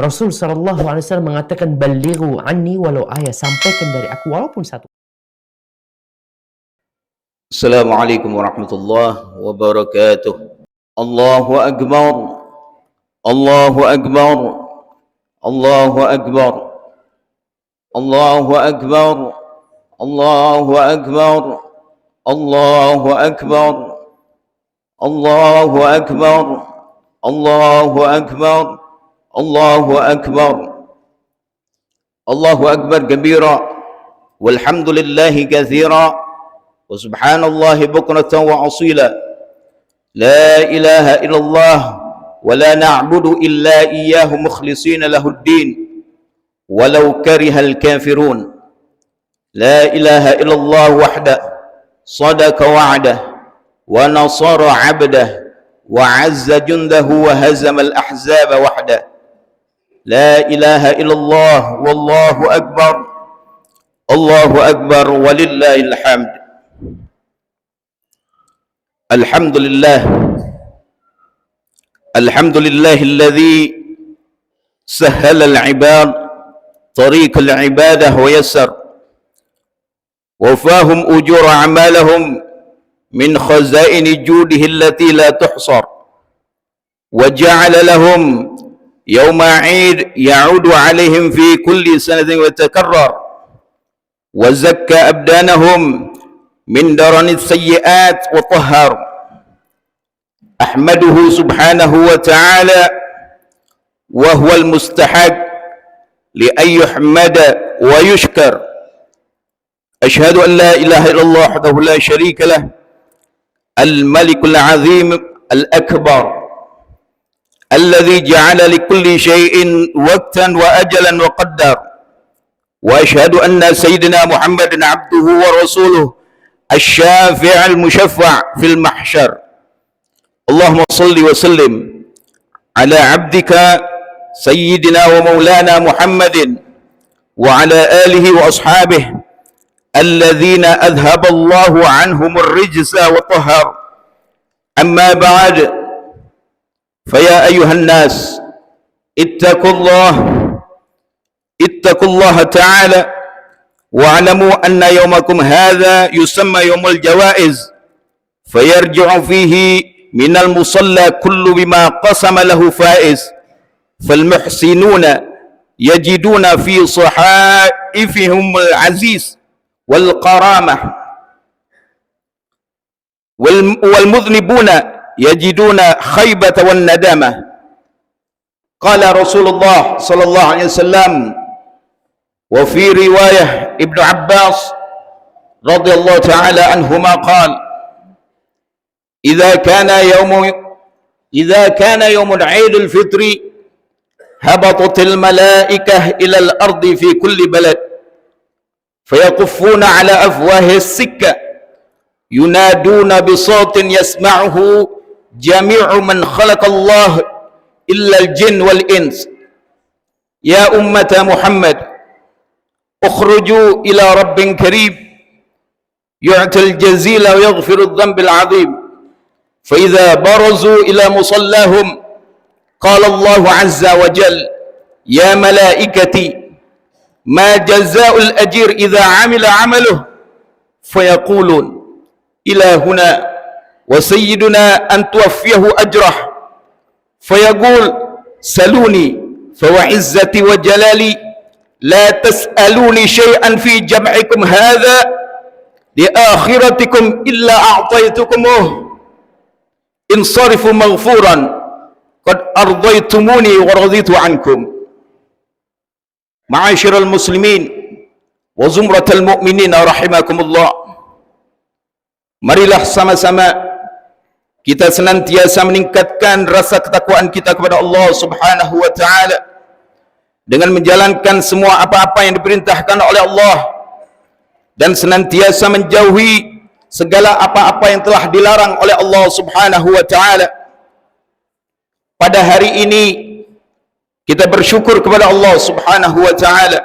Rasul sallallahu alaihi wasallam mengatakan, "Ballighu anni walau ayat." Sampaikan dari aku walaupun satu. Assalamualaikum warahmatullahi wabarakatuh. Allahu akbar. Allahu akbar. Allahu akbar. Allahu akbar. Allahu akbar. Allahu akbar. Allahu akbar. Allahu akbar. Allahu akbar. Allahu akbar kabira walhamdulillahi katsira wa subhanallahi bukratan wa asila. La ilaha illallah wa la na'budu illa iyyahu mukhlishina lahuddin walau karihal kafirun. La ilaha illallah wahda sadaqa wa'dah wa nasara 'abdah wa 'azza jundahu wa hazama al-ahzaba wahda. La ilaha illallah wallahu akbar. Allahu akbar walillahil hamd. Alhamdulillah. Alhamdulillahilladzi sahhala al-'ibad tariq al-'ibadah wa yassar wa fahum ujur a'malahum min khazaini judihi allati la tuhsar wa ja'ala lahum يوم عيد يعود عليهم في كل سنة ويتكرر وزكى أبدانهم من درن السيئات وطهر. أحمده سبحانه وتعالى وهو المستحق لأن يحمد ويشكر. أشهد أن لا إله إلا الله وحده لا شريك له الملك العظيم الأكبر الذي جعل لكل شيء وقتا وأجلا وقدر. وأشهد أن سيدنا محمد عبده ورسوله الشافع المشفع في المحشر. اللهم صل وسلم على عبدك سيدنا ومولانا محمد وعلى آله وأصحابه الذين أذهب الله عنهم الرجس وطهر. أما بعد، فيا أيها الناس اتقوا الله تعالى واعلموا أن يومكم هذا يسمى يوم الجوائز، فيرجع فيه من المصلى كل بما قسم له فائز. فالمحسنون يجدون في صحائفهم العزيز والقرامة، والمذنبون يجدون خيبة والندامة. قال رسول الله صلى الله عليه وسلم وفي رواية ابن عباس رضي الله تعالى عنهما قال: إذا كان يوم العيد الفطر هبطت الملائكة إلى الأرض في كل بلد فيقفون على أفواه السكة ينادون بصوت يسمعه جميع من خلق الله إلا الجن والإنس: يا أمة محمد اخرجوا إلى رب كريم يعطي الجزيل ويغفر الذنب العظيم. فإذا برزوا إلى مصلاهم قال الله عز وجل: يا ملائكتي ما جزاء الأجير إذا عمل عمله؟ فيقولون: إلى هنا وسيدنا أن توفيه أجره. فيقول: سلوني فوعزتي وجلالي لا تسألوني شيئا في جمعكم هذا لآخرتكم إلا أعطيتكموه. انصرفوا مغفورا قد أرضيتموني ورضيت عنكم. معاشر المسلمين وزمرة المؤمنين رحمكم الله, marilah sama-sama kita senantiasa meningkatkan rasa ketakwaan kita kepada Allah Subhanahu wa taala dengan menjalankan semua apa-apa yang diperintahkan oleh Allah dan senantiasa menjauhi segala apa-apa yang telah dilarang oleh Allah Subhanahu wa taala. Pada hari ini kita bersyukur kepada Allah Subhanahu wa taala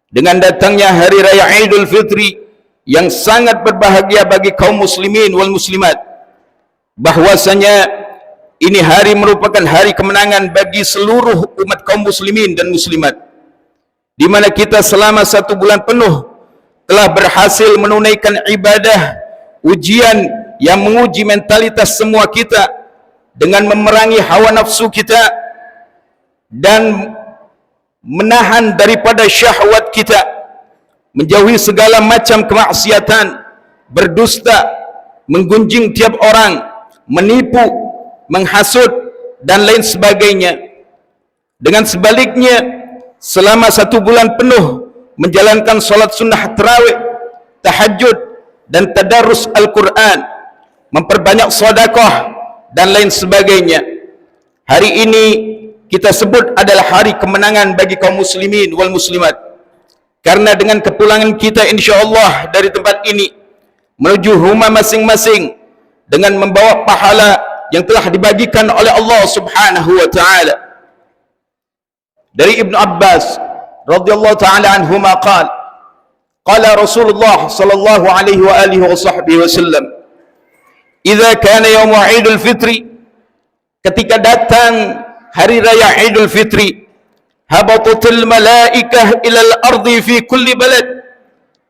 dengan datangnya hari raya Idul Fitri yang sangat berbahagia bagi kaum muslimin wal muslimat, bahwasanya Ini hari merupakan hari kemenangan bagi seluruh umat kaum muslimin dan muslimat, di mana kita selama 1 bulan penuh telah berhasil menunaikan ibadah ujian yang menguji mentalitas semua kita dengan memerangi hawa nafsu kita dan menahan daripada syahwat kita, menjauhi segala macam kemaksiatan, berdusta, menggunjing tiap orang, menipu, menghasut dan lain sebagainya. Dengan sebaliknya, selama 1 bulan penuh menjalankan solat sunnah tarawih, tahajud dan tadarus Al-Quran, memperbanyak sedekah dan lain sebagainya. Hari ini kita sebut adalah hari kemenangan bagi kaum muslimin wal muslimat, karena dengan kepulangan kita insyaallah dari tempat ini menuju rumah masing-masing dengan membawa pahala yang telah dibagikan oleh Allah Subhanahu wa taala. Dari Ibnu Abbas radhiyallahu taala anhuma qala Rasulullah sallallahu alaihi wa alihi wasallam, "Idza kana yaum Idul Fitri," ketika datang hari raya Idul Fitri, "habatatil malaikah ilal ardi fi kulli balad."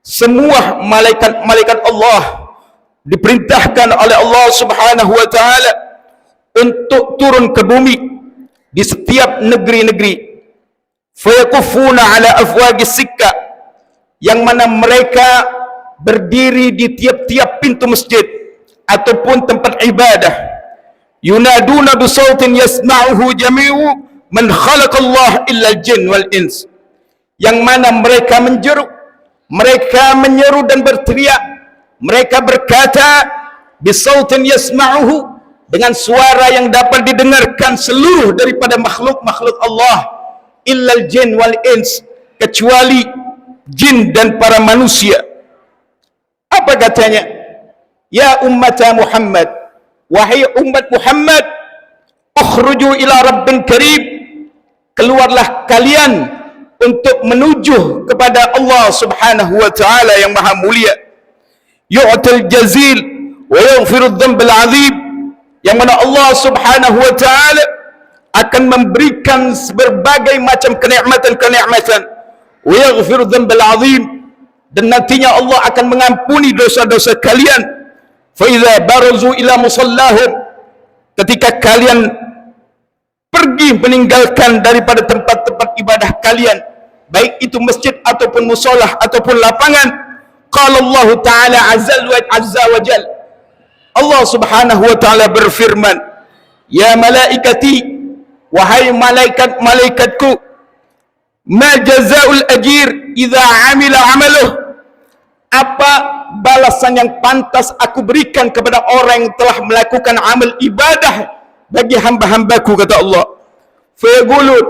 Semua malaikat-malaikat Allah diperintahkan oleh Allah Subhanahu wa taala untuk turun ke bumi di setiap negeri-negeri. Fayaqufuna ala afwagis sikka, yang mana mereka berdiri di tiap-tiap pintu masjid ataupun tempat ibadah. Yunaduna bisautin yasma'uhu jami'u man khalaqallah illa al-jin wal ins, yang mana mereka menyeru dan berteriak. Mereka berkata bisautin yasma'uhu, dengan suara yang dapat didengarkan seluruh daripada makhluk-makhluk Allah, illal jin wal ins, kecuali jin dan para manusia. Apa katanya? Ya ummata Muhammad, wahai umat Muhammad, ukhruju ila rabbin karim, keluarlah kalian untuk menuju kepada Allah Subhanahu wa taala yang maha mulia. Yu'til jazil wa yaghfiru dzambal 'adzim, yang mana Allah Subhanahu wa taala akan memberikan berbagai macam kenikmatan-kenikmatan, wa yaghfiru dzambal 'adzim, dan nantinya Allah akan mengampuni dosa-dosa kalian. Fa idza barazu ila musallahum, ketika kalian pergi meninggalkan daripada tempat-tempat ibadah kalian, baik itu masjid ataupun musolah ataupun lapangan, qala Allah taala azza wa jal, Allah Subhanahu wa taala berfirman, ya malaikati, wahai malaikat-malaikatku, ma jazaa'ul ajir idza amila amaluh, apa balasan yang pantas aku berikan kepada orang yang telah melakukan amal ibadah bagi hamba-hambaku, kata Allah. Fayaqulun,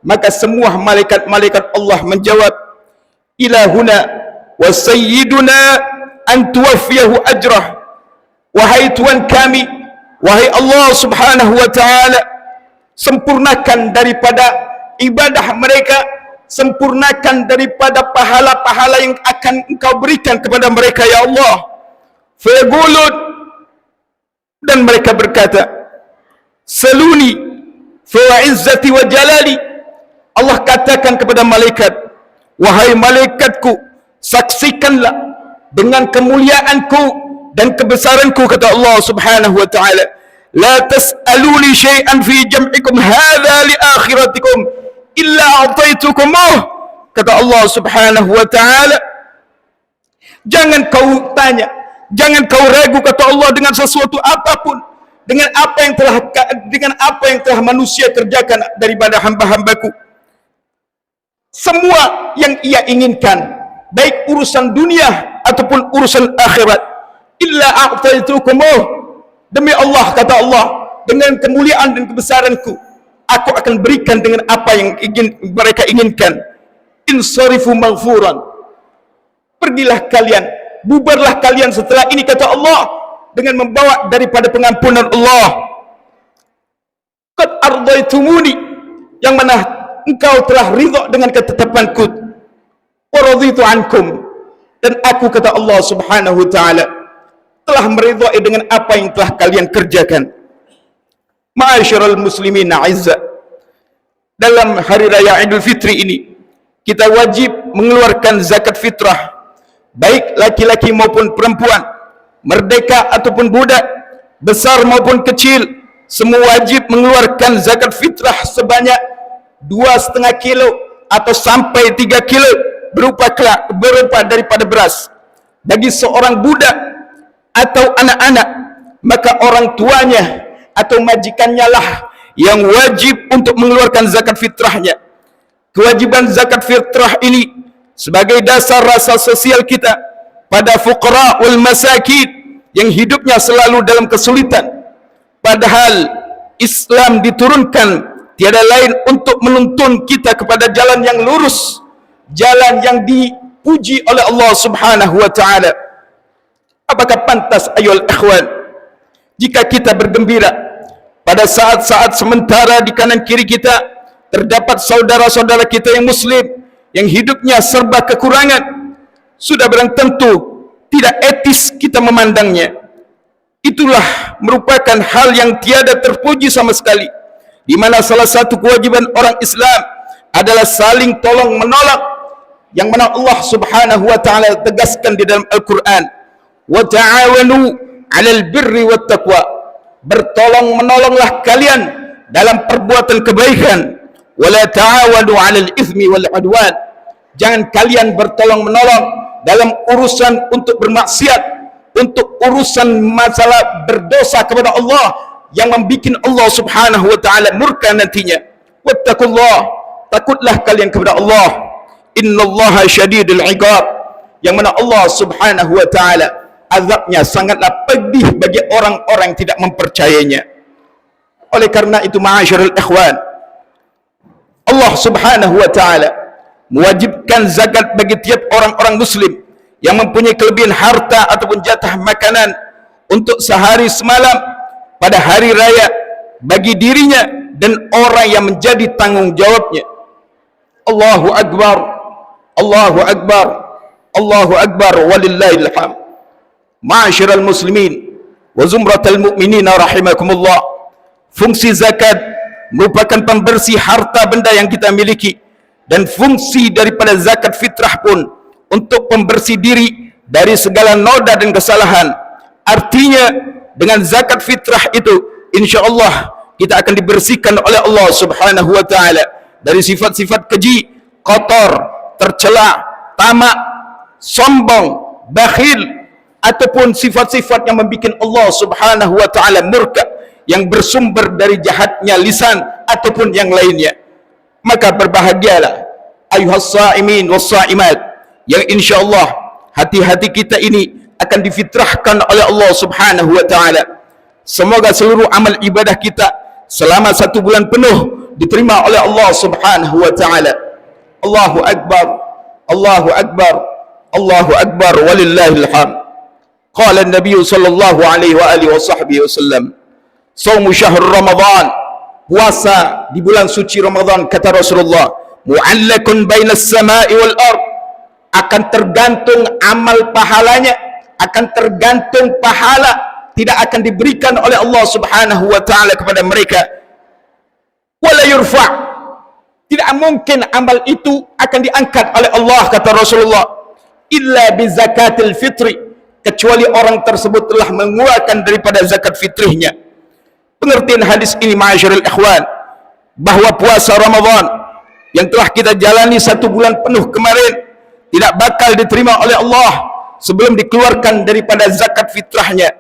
maka semua malaikat-malaikat Allah menjawab, ilahuna wa sayyiduna an tuwaffiyahu ajrah, wahai Tuhan kami, wahai Allah Subhanahu wa taala, sempurnakan daripada ibadah mereka, sempurnakan daripada pahala-pahala yang akan Engkau berikan kepada mereka, ya Allah. Fayaqulun, dan mereka berkata, saluni fa izzati wa jalali, Allah katakan kepada malaikat, wahai malaikatku, saksikanlah dengan kemuliaanku dan kebesaranku, kata Allah Subhanahu wa taala, la tas'aluni syai'an fi jam'ikum hadza li akhiratikum illa a'taitukumuh, kata Allah Subhanahu wa taala, jangan kau tanya, jangan kau ragu, kata Allah, dengan sesuatu apapun, dengan apa yang telah manusia kerjakan daripada hamba-hambaku. Semua yang ia inginkan, baik urusan dunia ataupun urusan akhirat, illa a'taitukumuh, demi Allah, kata Allah, dengan kemuliaan dan kebesaranku, aku akan berikan dengan apa yang mereka inginkan. Insarifu maghfuran, pergilah kalian, bubarlah kalian setelah ini, kata Allah, dengan membawa daripada pengampunan Allah. Qad ardaitumuni, yang mana engkau telah ridha dengan ketetapanku, wa raditu ankum, dan aku, kata Allah Subhanahu wa taala, telah meridhai dengan apa yang telah kalian kerjakan. Ma'asyiral muslimin a'izza, dalam hari raya Idul Fitri ini kita wajib mengeluarkan zakat fitrah, baik laki-laki maupun perempuan, merdeka ataupun budak, besar maupun kecil, semua wajib mengeluarkan zakat fitrah sebanyak 2,5 kilo atau sampai 3 kilo berupa daripada beras. Bagi seorang budak atau anak-anak, maka orang tuanya atau majikannya lah yang wajib untuk mengeluarkan zakat fitrahnya. Kewajiban zakat fitrah ini sebagai dasar rasa sosial kita pada fuqara wal masakin yang hidupnya selalu dalam kesulitan. Padahal Islam diturunkan tiada lain untuk menuntun kita kepada jalan yang lurus, jalan yang dipuji oleh Allah Subhanahu wa taala. Apakah pantas ayol ikhwan jika kita bergembira pada saat-saat sementara di kanan kiri kita terdapat saudara-saudara kita yang muslim yang hidupnya serba kekurangan? Sudah barang tentu tidak etis kita memandangnya. Itulah merupakan hal yang tiada terpuji sama sekali, di mana salah satu kewajiban orang Islam adalah saling tolong menolong, yang mana Allah Subhanahu wa taala tegaskan di dalam Al-Qur'an, wa ta'awanu 'alal birri wat taqwa, bertolong menolonglah kalian dalam perbuatan kebaikan, wa la ta'awanu 'alal itsmi wal 'udwan, jangan kalian bertolong menolong dalam urusan untuk bermaksiat, untuk urusan masalah berdosa kepada Allah yang membuat Allah Subhanahu wa taala murka nantinya. Wattaqullah, takutlah kalian kepada Allah. Innallaha syadidul iqab, yang mana Allah Subhanahu wa taala azabnya sangatlah pedih bagi orang-orang yang tidak mempercayainya. Oleh karena itu, ma'asyiral ikhwan, Allah Subhanahu wa taala mewajibkan zakat bagi tiap orang-orang muslim yang mempunyai kelebihan harta ataupun jatah makanan untuk sehari semalam pada hari raya bagi dirinya dan orang yang menjadi tanggung jawabnya. Allahu akbar, Allahu akbar, Allahu akbar, walillahil hamd. Ma'asyiral muslimin wa zumratal mu'minina rahimakumullah, fungsi zakat merupakan pembersih harta benda yang kita miliki, dan fungsi daripada zakat fitrah pun untuk pembersih diri dari segala noda dan kesalahan. Artinya dengan zakat fitrah itu insyaallah kita akan dibersihkan oleh Allah Subhanahu wa taala dari sifat-sifat keji, kotor, tercela, tamak, sombong, bakhil, ataupun sifat-sifat yang membuat Allah Subhanahu wa taala murka yang bersumber dari jahatnya lisan ataupun yang lainnya. Maka berbahagialah ayuhas saimin was saimat, yang insyaallah hati-hati kita ini akan difitrahkan oleh Allah Subhanahu wa taala. Semoga seluruh amal ibadah kita selama 1 bulan penuh diterima oleh Allah Subhanahu wa taala. Allahu akbar, Allahu akbar, Allahu akbar, walillahil hamd. Qala an-nabiy sallallahu alaihi wa alihi wasallam, shaumu syahr Ramadan, puasa di bulan suci Ramadan, kata Rasulullah, mu'allakun bainas sama'i wal ard, akan tergantung amal pahalanya, akan tergantung pahala, tidak akan diberikan oleh Allah Subhanahu wa taala kepada mereka. Wala yurfa', tidak mungkin amal itu akan diangkat oleh Allah, kata Rasulullah, illa bi zakatil fitri, kecuali orang tersebut telah mengeluarkan daripada zakat fitrihnya. Pengertian hadis ini, ma'asyiral ikhwan, bahwa puasa Ramadan yang telah kita jalani 1 bulan penuh kemarin tidak bakal diterima oleh Allah sebelum dikeluarkan daripada zakat fitrahnya.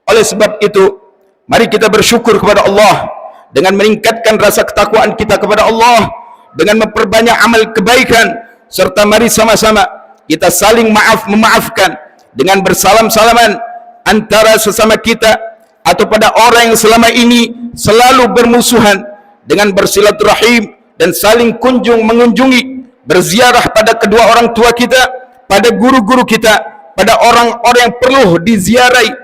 Oleh sebab itu, mari kita bersyukur kepada Allah dengan meningkatkan rasa ketakwaan kita kepada Allah, dengan memperbanyak amal kebaikan, serta mari sama-sama kita saling memaafkan dengan bersalam-salaman antara sesama kita atau pada orang yang selama ini selalu bermusuhan, dengan bersilaturahim dan saling kunjung mengunjungi, berziarah pada kedua orang tua kita, pada guru-guru kita, pada orang-orang yang perlu diziarahi.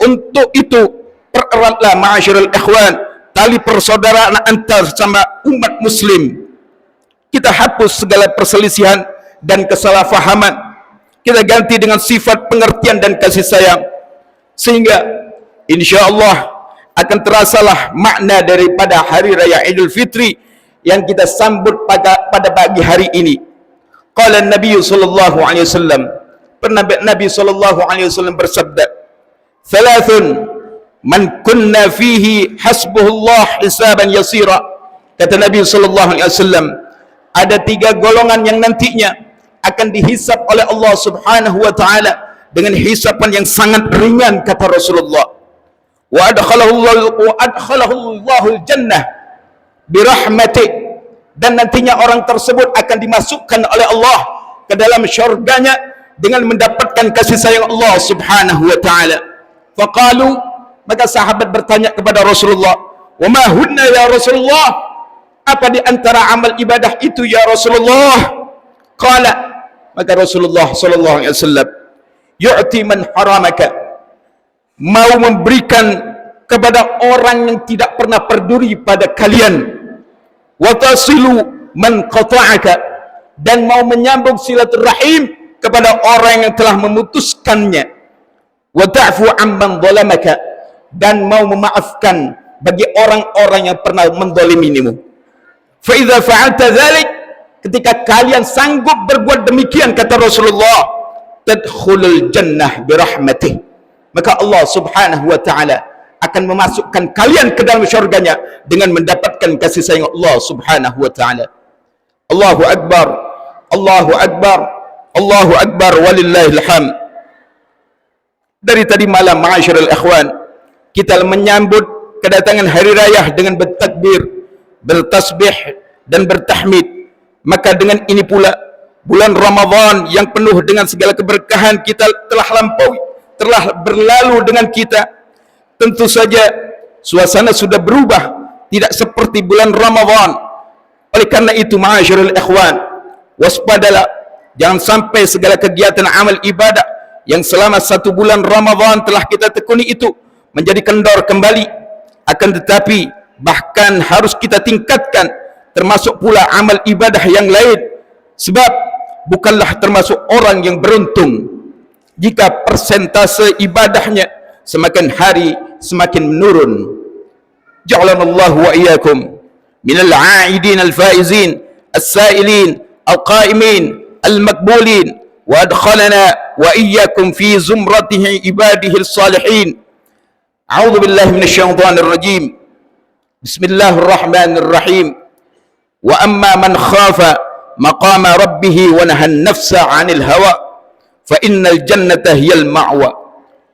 Untuk itu pereratlah ma'asyiral ikhwan tali persaudaraan antar sama umat muslim. Kita hapus segala perselisihan dan kesalahfahaman, kita ganti dengan sifat pengertian dan kasih sayang, sehingga insyaallah akan terasalah makna daripada hari raya Idul Fitri yang kita sambut pada pagi hari ini. Qala Nabi sallallahu alaihi wasallam, pernah Nabi sallallahu alaihi wasallam bersabda, "Thalathun man kunna fihi hasbuhullah hisaban yasira." Kata Nabi sallallahu alaihi wasallam, ada 3 golongan yang nantinya akan dihisap oleh Allah Subhanahu wa taala dengan hisapan yang sangat ringan, kata Rasulullah. Wa adkhalahu Allahul jannah birahmatih, dan nantinya orang tersebut akan dimasukkan oleh Allah ke dalam syurganya dengan mendapatkan kasih sayang Allah Subhanahu wa taala. Faqalu, maka sahabat bertanya kepada Rasulullah, "Wa ma hunna ya Rasulullah?" Apa di antara amal ibadah itu ya Rasulullah? Qala, maka Rasulullah sallallahu alaihi wasallam, "Yu'ti man haramaka." Mau memberikan kepada orang yang tidak pernah peduli pada kalian. Wa tasilu man qata'aka, dan mau menyambung silaturahim kepada orang yang telah memutuskannya. Wa ta'fu amman zalamaka, dan mau memaafkan bagi orang-orang yang pernah mendolimimu. Fa idza fa'alta dzalik, ketika kalian sanggup berbuat demikian, kata Rasulullah, tadkhulul jannah birahmatih, maka Allah Subhanahu wa taala akan memasukkan kalian ke dalam syurganya dengan mendapatkan kasih sayang Allah Subhanahu wa taala. Allahu akbar, Allahu akbar, Allahu akbar, walillahil hamd. Dari tadi malam, ma'asyiral ikhwan, kita menyambut kedatangan hari raya dengan bertakbir, bertasbih dan bertahmid. Maka dengan ini pula bulan Ramadan yang penuh dengan segala keberkahan kita telah lampaui, telah berlalu dengan kita. Tentu saja suasana sudah berubah, tidak seperti bulan Ramadan. Oleh karena itu, ma'asyiral ikhwan, waspadalah, jangan sampai segala kegiatan amal ibadah yang selama 1 bulan Ramadan telah kita tekuni itu menjadi kendor kembali. Akan tetapi bahkan harus kita tingkatkan, termasuk pula amal ibadah yang lain, sebab bukanlah termasuk orang yang beruntung jika persentase ibadahnya semakin hari semakin menurun. Ja'alanallahu wa iyyakum minal 'aidin al-faizin as-sa'ilin al-qa'imin al-maqbulin, wa adkhalana wa iyyakum fi zumratihi ibadihi as-salihin. A'udzu billahi minasyaitonir rajim. Bismillahirrahmanirrahim. Wa amma man khafa maqama rabbih wa nahan nafsa 'anil hawa fa innal jannata hiyal ma'wa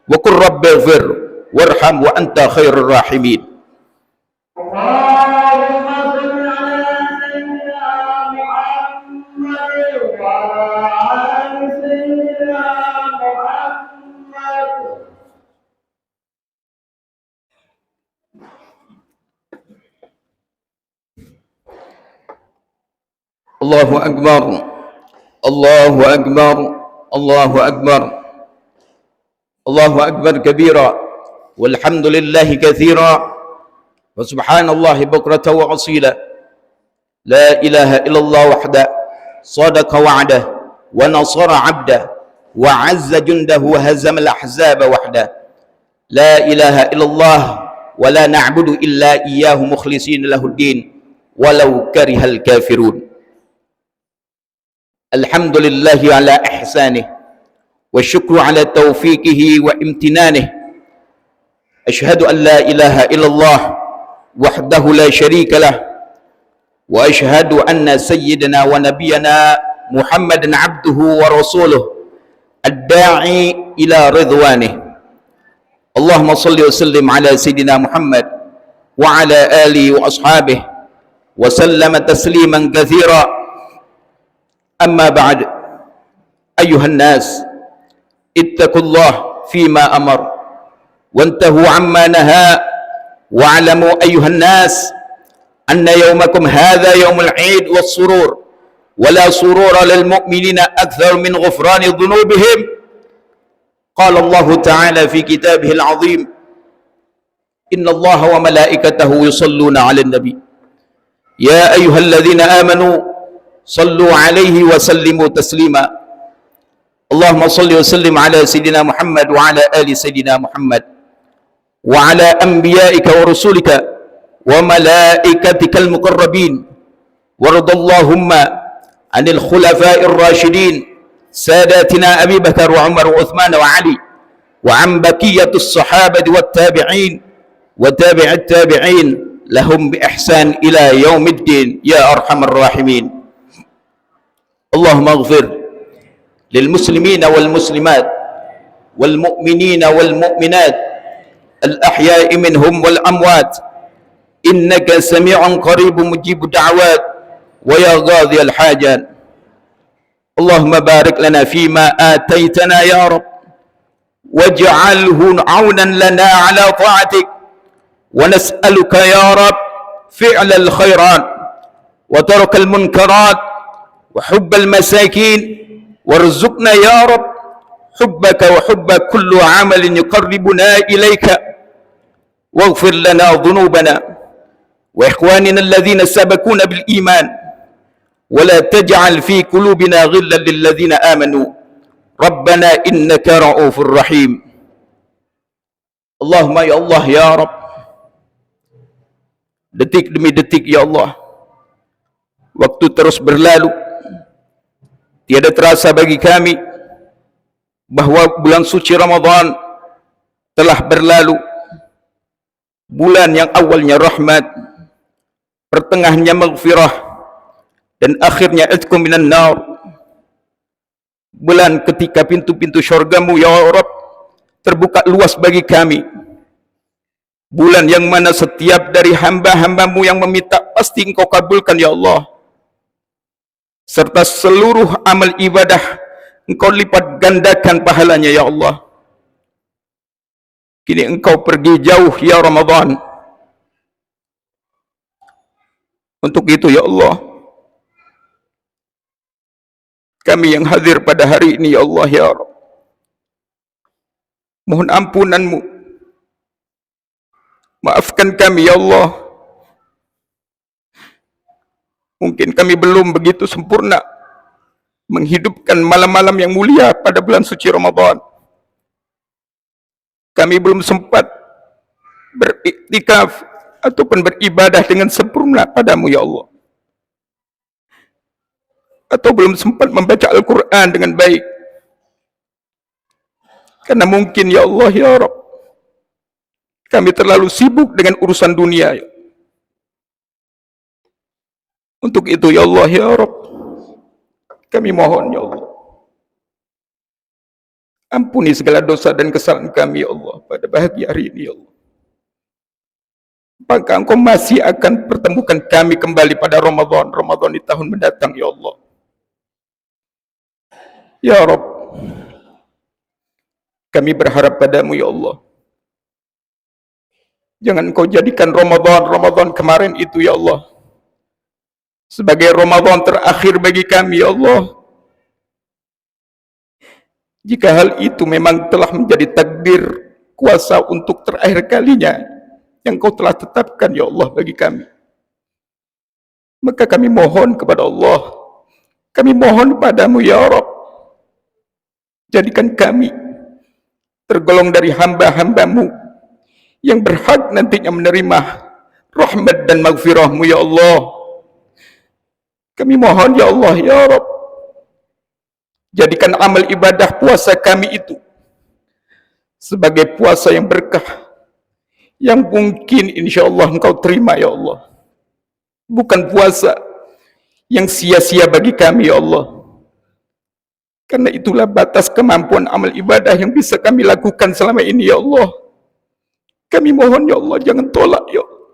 wa qur rabbighfir warham wa anta khairur rahimin. Allahumma shalli ala sayyidina Muhammad wa ala sayyidina Muhammad. Allahu akbar, Allahu akbar, Allahu akbar, Allahu akbar kabira, walhamdulillahi kathira, wa subhanallahi bukratan wa asila. La ilaha illallah wahda, sadaqa wa'dah, wa nasara 'abdah, wa 'azza jundahu, wa hazama al-ahzaba wahda. La ilaha illallah, wa la na'budu illa iyyahu mukhlisina lahud-din, walau karihal kafirun. Alhamdulillahi ala ihsanih, wa syukru ala taufiqihi wa imtinanih. Ashhadu an la ilaha illallah wahdahu la syarika lah, wa ashhadu anna sayyidina wa nabiyana Muhammadan abduhu wa rasuluh ad-da'i ila ridwanih. Allahumma salli wa sallim ala sayyidina Muhammad wa ala alihi wa ashabihi wa sallama tasliman katsira. أما بعد أيها الناس اتقوا الله فيما أمر وانتهوا عما نهى واعلموا أيها الناس أن يومكم هذا يوم العيد والسرور ولا سرور للمؤمنين أكثر من غفران ذنوبهم. قال الله تعالى في كتابه العظيم إن الله وملائكته يصلون على النبي يا أيها الذين آمنوا صلوا عليه وسلموا تسليما. اللهم صل وسلم على سيدنا محمد وعلى آل سيدنا محمد. وعلى أنبيائك ورسلك وملائكتك المقربين، وارض اللهم عن الخلفاء الراشدين ساداتنا أبي بكر وعمر وعثمان وعلي، وعن بقية الصحابة والتابعين وتابع التابعين لهم بإحسان إلى يوم الدين يا أرحم الراحمين. اللهم اغفر للمسلمين والمسلمات والمؤمنين والمؤمنات الأحياء منهم والأموات، إنك سميع قريب مجيب الدعوات ويا قاضي الحاجات. اللهم بارك لنا فيما آتيتنا يا رب، واجعله عونا لنا على طاعتك، ونسألك يا رب فعل الخيرات وترك المنكرات وحب المساكين، وارزقنا يا رب حبك وحب كل عمل يقربنا إليك، واغفر لنا ذنوبنا وإخواننا الذين سبقونا بالإيمان، ولا تجعل في قلوبنا غلا للذين آمنوا ربنا إنك رؤوف رحيم. Allahumma ya Allah ya Rabb, detik demi detik ya Allah, waktu terus berlalu, tiada terasa bagi kami bahwa bulan suci Ramadan telah berlalu. Bulan yang awalnya rahmat, pertengahnya maghfirah, dan akhirnya itqum minan nar. Bulan ketika pintu-pintu syurgamu ya Rabb terbuka luas bagi kami. Bulan yang mana setiap dari hamba-hambamu yang meminta pasti engkau kabulkan ya Allah, serta seluruh amal ibadah engkau lipat gandakan pahalanya ya Allah. Kini engkau pergi jauh ya Ramadan. Untuk itu ya Allah, kami yang hadir pada hari ini ya Allah ya Rabb, mohon ampunanmu, maafkan kami ya Allah. Mungkin kami belum begitu sempurna menghidupkan malam-malam yang mulia pada bulan suci Ramadan. Kami belum sempat beriktikaf ataupun beribadah dengan sempurna padamu ya Allah, atau belum sempat membaca Al-Quran dengan baik, karena mungkin ya Allah ya Rabb kami terlalu sibuk dengan urusan dunia ya. Untuk itu ya Allah ya Rabb, kami mohon ya Allah, ampuni segala dosa dan kesalahan kami ya Allah pada bahagia hari ini ya Allah. Apakah engkau masih akan pertemukan kami kembali pada Ramadan di tahun mendatang ya Allah ya Rabb. Kami berharap padamu ya Allah, jangan engkau jadikan Ramadan kemarin itu ya Allah sebagai Ramadan terakhir bagi kami ya Allah. Jika hal itu memang telah menjadi takdir kuasa untuk terakhir kalinya yang kau telah tetapkan ya Allah bagi kami, maka kami mohon kepada Allah, kami mohon padamu ya Rabb, jadikan kami tergolong dari hamba-hambamu yang berhak nantinya menerima rahmat dan maghfirahmu ya Allah. Kami mohon ya Allah ya Rabb, jadikan amal ibadah puasa kami itu sebagai puasa yang berkah, yang mungkin insyaAllah engkau terima ya Allah, bukan puasa yang sia-sia bagi kami ya Allah. Karena itulah batas kemampuan amal ibadah yang bisa kami lakukan selama ini ya Allah. Kami mohon ya Allah, jangan tolak ya Allah.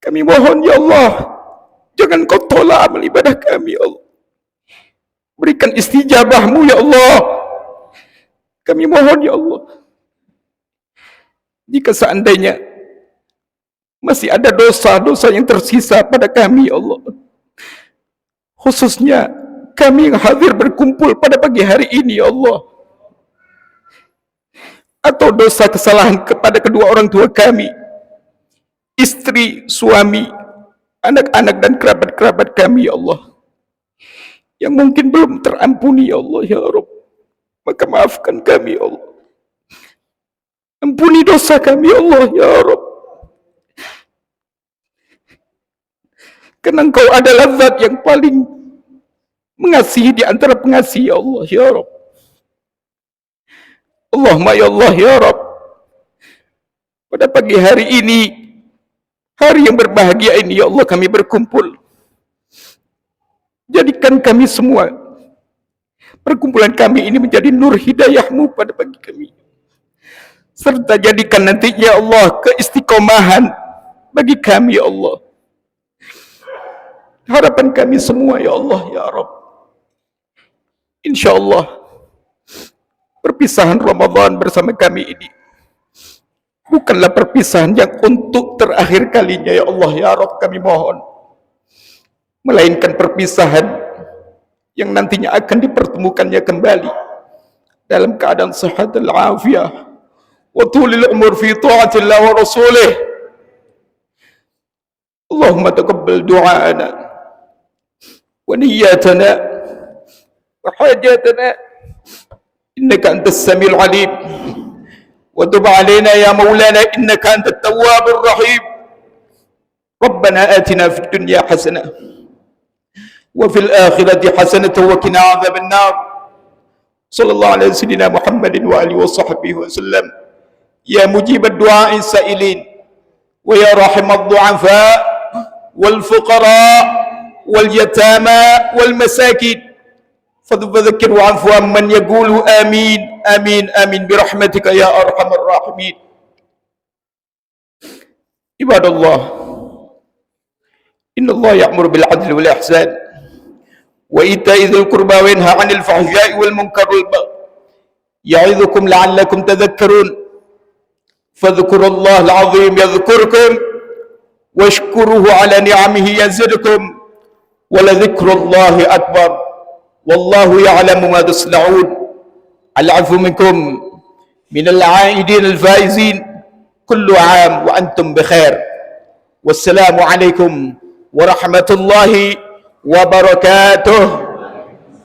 Kami mohon ya Allah, jangan kau tolak amal ibadah kami ya Allah. Berikan istijabahmu ya Allah. Kami mohon ya Allah, jika seandainya masih ada dosa-dosa yang tersisa pada kami ya Allah, khususnya kami yang hadir berkumpul pada pagi hari ini ya Allah, atau dosa kesalahan kepada kedua orang tua kami, istri, suami, anak-anak dan kerabat-kerabat kami ya Allah, yang mungkin belum terampuni ya Allah ya Rabb, maka maafkan kami ya Allah. Ampuni dosa kami ya Allah ya Rabb. Karena Engkau adalah zat yang paling mengasihi di antara pengasih ya Allah ya Rabb. Allahumma ya Allah ya Rabb, pada pagi hari ini, hari yang berbahagia ini ya Allah, kami berkumpul. Jadikan kami semua, perkumpulan kami ini menjadi nur hidayah-Mu pada pagi kami, serta jadikan nantinya ya Allah keistiqomahan bagi kami ya Allah. Harapan kami semua ya Allah ya Rabb, insyaallah perpisahan Ramadan bersama kami ini bukanlah perpisahan yang untuk terakhir kalinya ya Allah ya Rabb, kami mohon, melainkan perpisahan yang nantinya akan dipertemukannya kembali dalam keadaan sehat dan afiah wa tulil umur fi ta'atillah wa rasulih. Allahumma taqabbal du'aana wa niyyatana wa hajatana innaka antas samiul alim wa tub alaina ya maulana innaka antat tawwabur rahim. Rabbana atina fid dunya hasanah wa fil akhirati hasanah wa qina adzaban nar. Sallallahu alaihi wasallam Muhammadin wa alihi wa sahbihi wasallam. Ya mujibad du'a'i sa'ilin wa ya rahimad du'afa wal fuqara wal yatama wal masakin fadhkir wa'fu amman yaqulu amin amin amin birahmatika ya arhamar rahimin. Ibadallah, innallaha ya'muru bil 'adli wal ihsan wa ita'i dzil qurba wa yanha 'anil fahsya'i wal munkari wal baghi ya'idzukum la'allakum tadhakkarun. Fadhkurullahal 'azim yadhkurkum washkuruhu 'ala ni'amihi yazidkum wa ladhikrullahi akbar. Wallahu ya'lamu ma tasna'un. Al-'afwu minkum minal 'aidin al-faizin. Kullu 'am wa antum bikhair. Wassalamu alaikum warahmatullahi wabarakatuh.